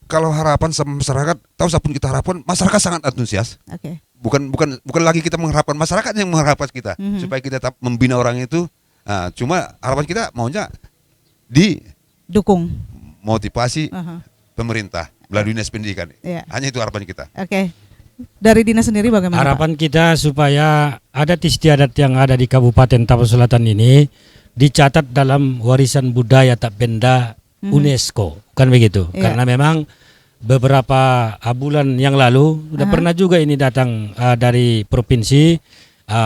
Kalau harapan sama masyarakat, tahu siapapun kita harapkan, masyarakat sangat antusias. Oke. Bukan lagi kita mengharapkan, masyarakat yang mengharapkan kita supaya kita tetap membina orang itu. Cuma harapan kita maunya Dukung. dimotivasi pemerintah melalui Dinas Pendidikan. Iya. Hanya itu harapan kita. Oke. Dari dinas sendiri bagaimana, Pak? Harapan kita supaya adat istiadat yang ada di Kabupaten Tapanuli Selatan ini dicatat dalam warisan budaya tak benda UNESCO, kan begitu? Iya. Karena memang beberapa bulan yang lalu sudah pernah juga ini datang dari provinsi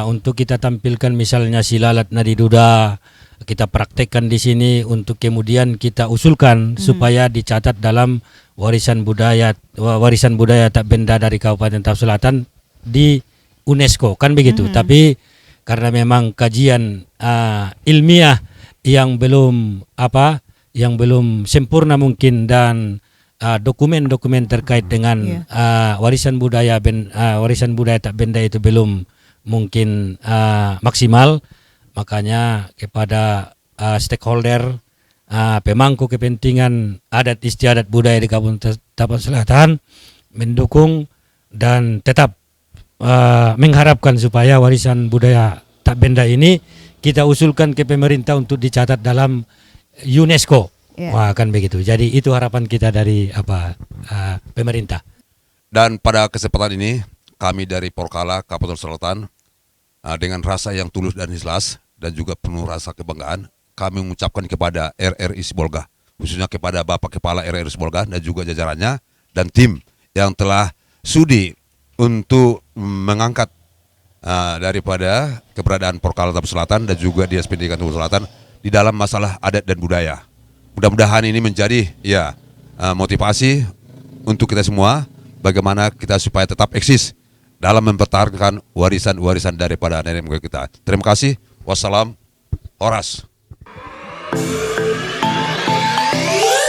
untuk kita tampilkan misalnya silalat nadi duda, kita praktekkan di sini untuk kemudian kita usulkan supaya dicatat dalam warisan budaya tak benda dari Kabupaten Tapanuli Selatan di UNESCO, kan begitu. Tapi karena memang kajian ilmiah yang belum sempurna mungkin, dan dokumen-dokumen terkait dengan warisan budaya tak benda itu belum mungkin maksimal, makanya kepada stakeholder, pemangku kepentingan adat istiadat budaya di Kabupaten Tapanuli Selatan mendukung dan tetap mengharapkan supaya warisan budaya tak benda ini kita usulkan ke pemerintah untuk dicatat dalam UNESCO. Wah, kan begitu. Jadi itu harapan kita dari pemerintah. Dan pada kesempatan ini kami dari Porkala Kabupaten Selatan dengan rasa yang tulus dan ikhlas dan juga penuh rasa kebanggaan, kami mengucapkan kepada RRI Sibolga, khususnya kepada Bapak Kepala RRI Sibolga dan juga jajarannya dan tim yang telah sudi untuk mengangkat daripada keberadaan Porkala Tapanuli Selatan dan juga Dinas Pendidikan Tapanuli Selatan di dalam masalah adat dan budaya. Mudah-mudahan ini menjadi motivasi untuk kita semua, bagaimana kita supaya tetap eksis dalam mempertahankan warisan-warisan daripada nenek moyang kita. Terima kasih. Wassalam. Horas.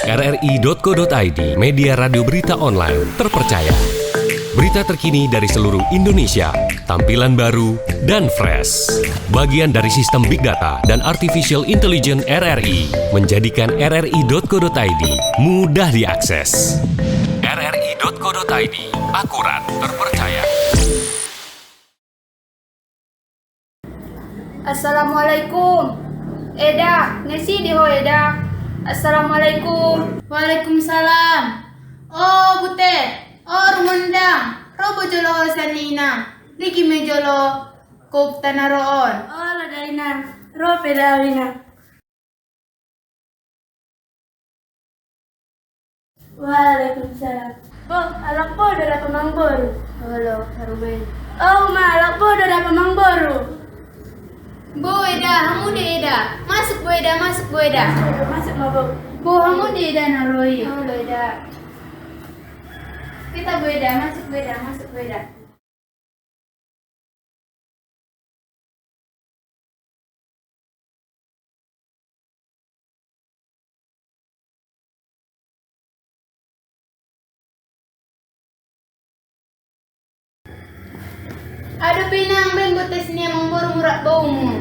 RRI.co.id, media radio berita online terpercaya. Berita terkini dari seluruh Indonesia, tampilan baru dan fresh. Bagian dari sistem Big Data dan Artificial Intelligence RRI menjadikan rri.co.id mudah diakses. rri.co.id, akurat, terpercaya. Assalamualaikum. Eda, ngesi di ho Eda. Assalamualaikum. Waalaikumsalam. Oh, Butet. Oh, rumundang. Robo jolo ho sanina. Ligi me jolo kop tanaroon. Oh, ladainan. Ro pedawina. Waalaikumsalam. Oh, alak po dada pamangboru. Halo, harumay. Oh, ma, alak po dada pamangboru. Bu Eda, hamu de Eda. Masuk Bu Eda, masuk Bu Eda. Masuk ma Bu. Bu, hamu de Eda naroi. Halo Eda. Kita Bu Eda, masuk Bu Eda, masuk Bu Eda. Ada pinang ben botes ni amang baru murak baumu.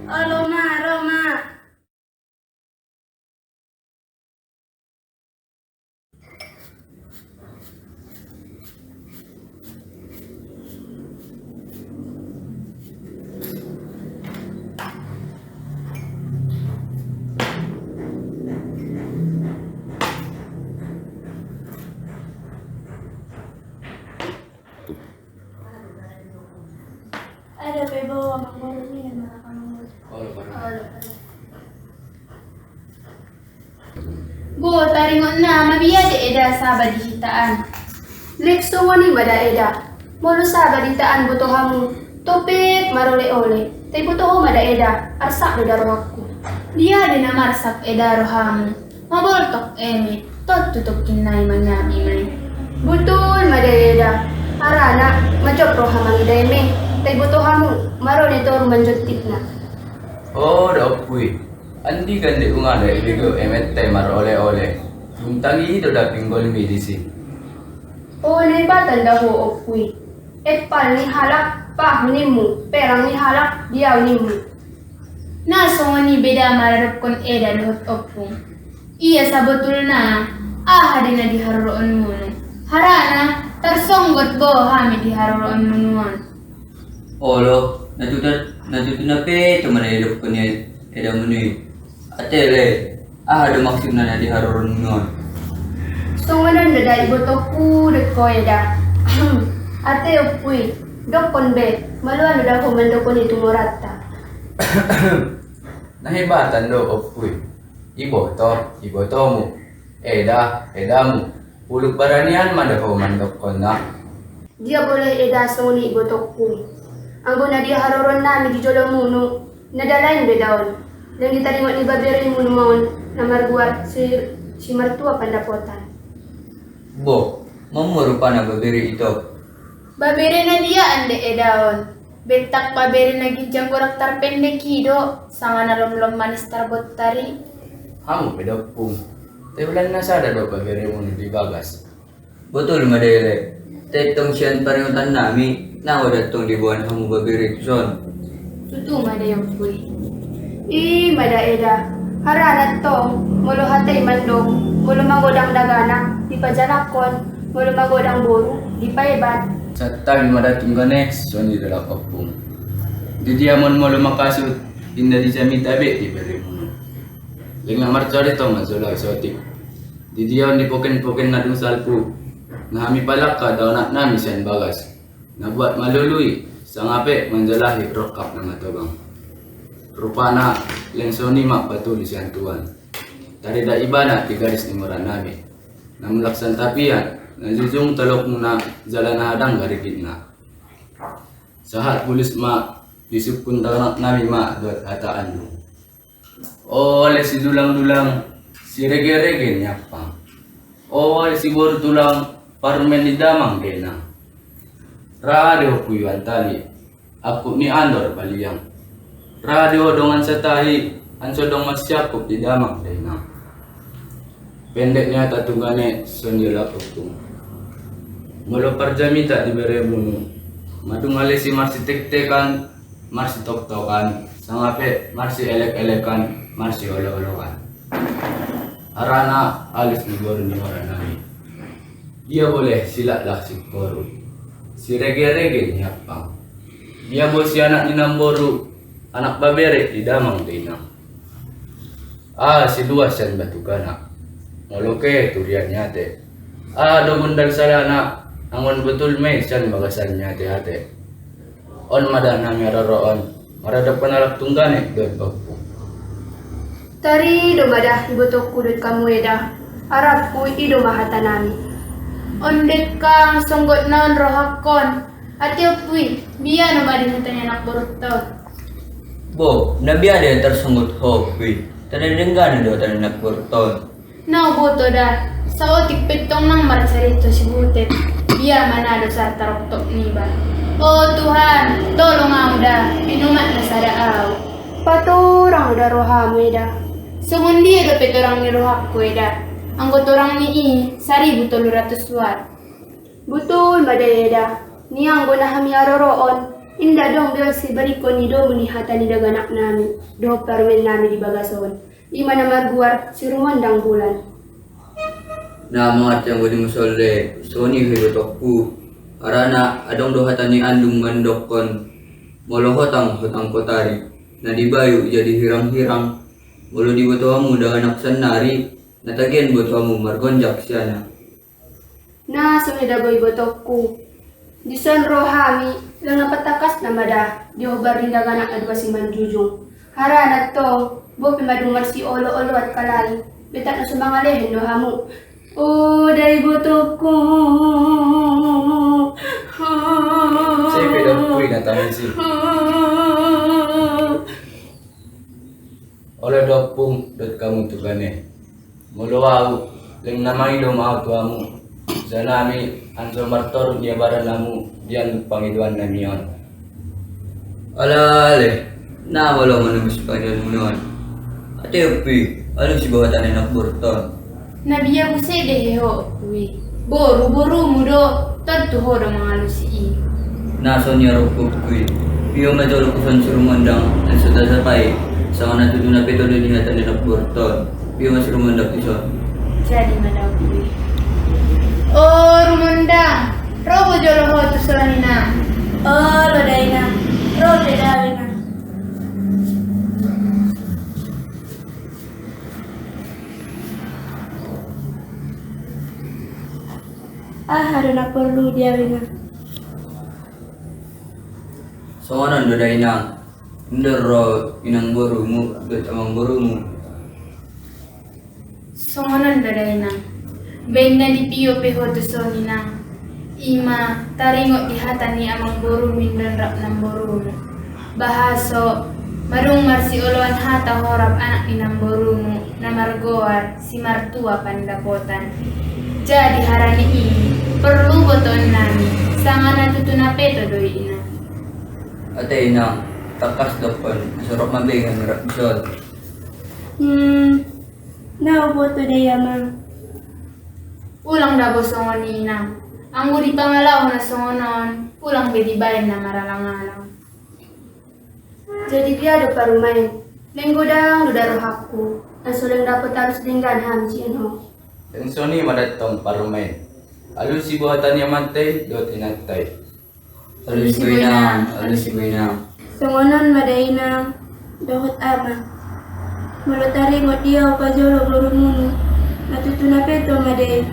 Halo ma, Roma. Ada bebo amang baru ni yang makan mulu. Halo. Bu, taringon na, mabiya di Eda sa badihitaan. Lekso wani bada Eda. Molo sa badihitaan buto hamu. Topik marole-ole. Tay buto ho mada Eda. Arsak beda rohakku. Dia di nama arsak Eda rohamu. Maboltok emi. Tot tutup kinay manyami may. Butul mada Eda. Arana, majok rohamang ideme. Tay buto hamu. Marole to rumanjotip na. Oh, dapui. Andi kan di unga da ibigo emette mar ole-ole. Tuntangi do da pinggol medisi. Ole batan da ho opui. Epal ni halak pa nimu, perang ni halak dia nimu. Naso ni beda mararap kon Eda dohot opung. Iya sabetul na din na diharoon mo. Harana tersonggot bo hami diharoon mo. Olo, natutunan na pe tumanilok ko niya Eda muni. Atele, ada maksud na di haroron nun. So ngayon da ibotoku det ko Eda. Ate opui, dokon be, maluan da ko mandokon itu morata. Nahibatan do opui. Iboto mo. Eda mo. Pulog baranian madaho mandokon na. Dia boleh Eda soni ibotoku. Anggo na dia haroron nami di jolo munu, nadalain be daon. Dan diterima ni babere munu maun na marguat si mertua pandapotan. Bo, mamuru pa na babiri ito. Babere na dia ande edaon. Bentak babere na gijang gorak tarpendek hido, sanga na lom manis tarbot tari. Hamu pedopung. Tebulan na sada do babiri mo di bagas. Betul madele. Tetong siyan paringutan nami, na wadatong dibuan hamu babiri son. Tutu mada yang pui. Mada Eda. Haranat to, mulo hatay mandong, mulo magodang dagana, di pajanakon, mulo magodang boru, di paibat. Sa time madating ganes, son di dala kapung. Di diamon mo lumakasut, inda di sa mitabi, di beri mo. Linglang marchari to, mansulag sotik. Di diyaw di poken-poken na dung salpu. Nahami palak ka, daw na nami siyan bagas. Nabuat maluluy, sa ngape, manjalahi, rokap ng atobang. Rupana, lengsoni mak patuli siyan tuan. Tarida iba na, tigaris ni moran nami. Namulaksan tapian, najujung talok muna jalan hadang garigid na. Sahat bulis ma disukun tanak nami ma duat hataan mo. Oleh si dulang-dulang si rege-rege nyapang. Oleh si tulang parmen di damang dena. Radio puyuan tali. Aku ni andor baliyang. Radio dongan sa tahi. Anso dong masyapok di damang dena. Pendek niya tatungane sondila pagtung. Molo parjamita di beremunu. Madung alesi marsi tek-tekan, marsi tok-tokan, sangape marsi elek-elekan, marsi olo-olokan. Arana alis ni boru ni orang nami. Dia boleh silak laksik boru. Si rege-rege nyapang. Dia boleh si anak ni namboru, anak babere di damang tinang. Si luas yan batu kanak. Moloke turian nyate. Do bundal salana, angon betul may siyan magasan nyate hate. On mada nami araroon, maradap panalak tunggane doon pagpo. Tari do madah ibutok kudut kamu eda. Arab ku ido mahata nami. Ondet kang songgot naon rohakon. Ati opui, biya no madin hatanya anak borot taon. Bo, nabi ada yang tersenggut hobi. Tanda denggan do tanda nak berton. Nau boto dah. Sao tikpetong nang marasarito si butet. Biya manado sa taroktok niba. Oh Tuhan, tolong aku dah. Minuman na sada aw. Paturang udah rohamu eda. Sengundi do petorang ni rohakku eda. Anggot orang ni 1,300 watt. Betul badai eda. Ni anggo na hami aroroon. Inda dong biar si bariko ni do munihata ni daganak nami. Do permen nami di bagason. Ima na marguar si rumandang bulan. Na mga tiyang gudi musolde, soni hirotokku. Arana adong dohatan ni andung mandokon. Molohotang hotang kotari. Na dibayu jadi hirang-hirang. Molo di botoamu daganak sanari. Natagian botoamu margonjak siana. Na sumidagoy botokku. Di son rohami lang napatakas na mada. Di obar rin daganak adwa si manjujung. Haranat to, bo pimadumar si olo-olo at kalay. Betak na sumangalehen no hamu. Day botokku. Saya pedang kui na tamisi. Oleh dopung dot kamu tukane. Molo au leng namai do mau tuamu. Zanami anso martor dia baranamu dian pangiduan namion. Alale, na wala manubis panyan mo noon. Ate upi, ano si bawatan anak berton? Nabiya buse deho kui. Boru mudo tentu ho do mga lusi. Naso niya rupok kui. Piyo majolo kusan surumandang ang sutasapay. Sa kana tutuna peto do nihatan anak berton. Piyo masurumandang iso. Jadi madaw kui. Oh rumandang. Robo jolo ho to solanina. Oh lodaina. Robo dalina. Harus nak perlu dia bina. Songonan do dainang. Ndero inang borumu do tamang borumu. Songonan dadaina. Benda di piyo peho to sonina. Ima taringot di hatan ni amang boru mindan rap ng boru. Bahaso marung marsi oloan hata horap anak inang borumu na margoar si martua pandapotan. Jadi harani ini perlu boton nami sangan natutuna peto doi ina. Ate inang, takas dokon. Surok mabingan rap bisol. Nauboto daya mang. Ulang dabo songon ni ina. Ang gudi pangalaw na songonon, ulang bedibayan na maralang-alang. Jadi biado parumain. Lenggo dang dudaro hakku. Ang sulang dapat harus dinggan hamsian ho. Yang soni madatong parumain. Alun si buhatan yang mantay dot inatay. Alus ko inang, alus ko inang. Songonon madaina dohot ama. Mulutari ngot dia pajolo borumunu. Natutuna peto maday.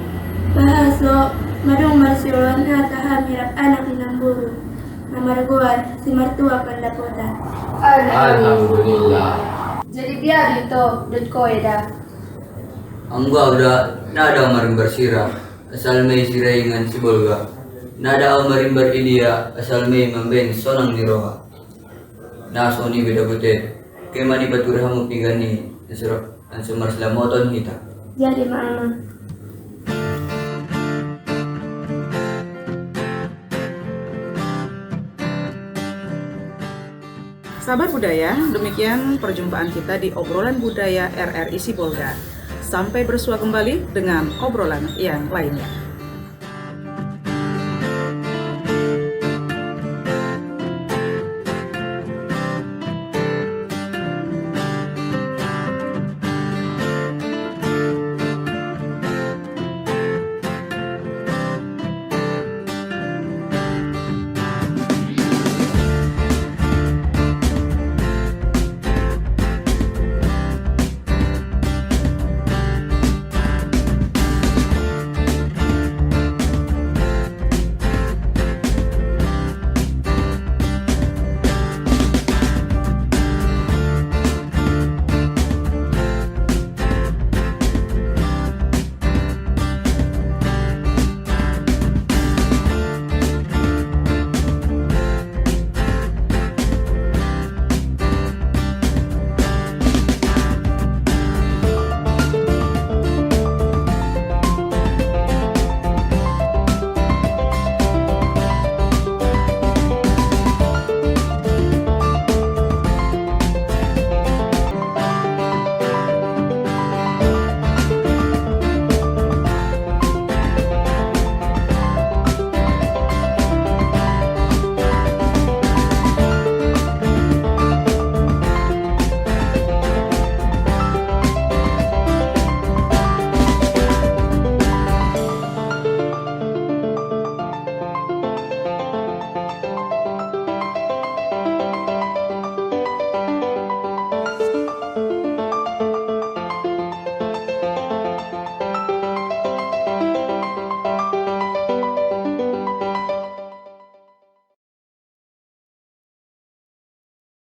Bahaso madung marsiulan hata hamirap anak inang buru. Namarguar si martua pandapotan. Alhamdulillah. Jadi biar itu dot koeda. Ang gua udah nada maring bersirah. Asal may siraingan si Bolga. Nada maring beridia asal may mamben sonang niroha. Naso ni beda butet. Kay mani baturhamu pigani. Nasirap ang sumarslamoton hita. Jadi mama. Sahabat budaya, demikian perjumpaan kita di obrolan budaya RRI Sibolga. Sampai bersua kembali dengan obrolan yang lainnya.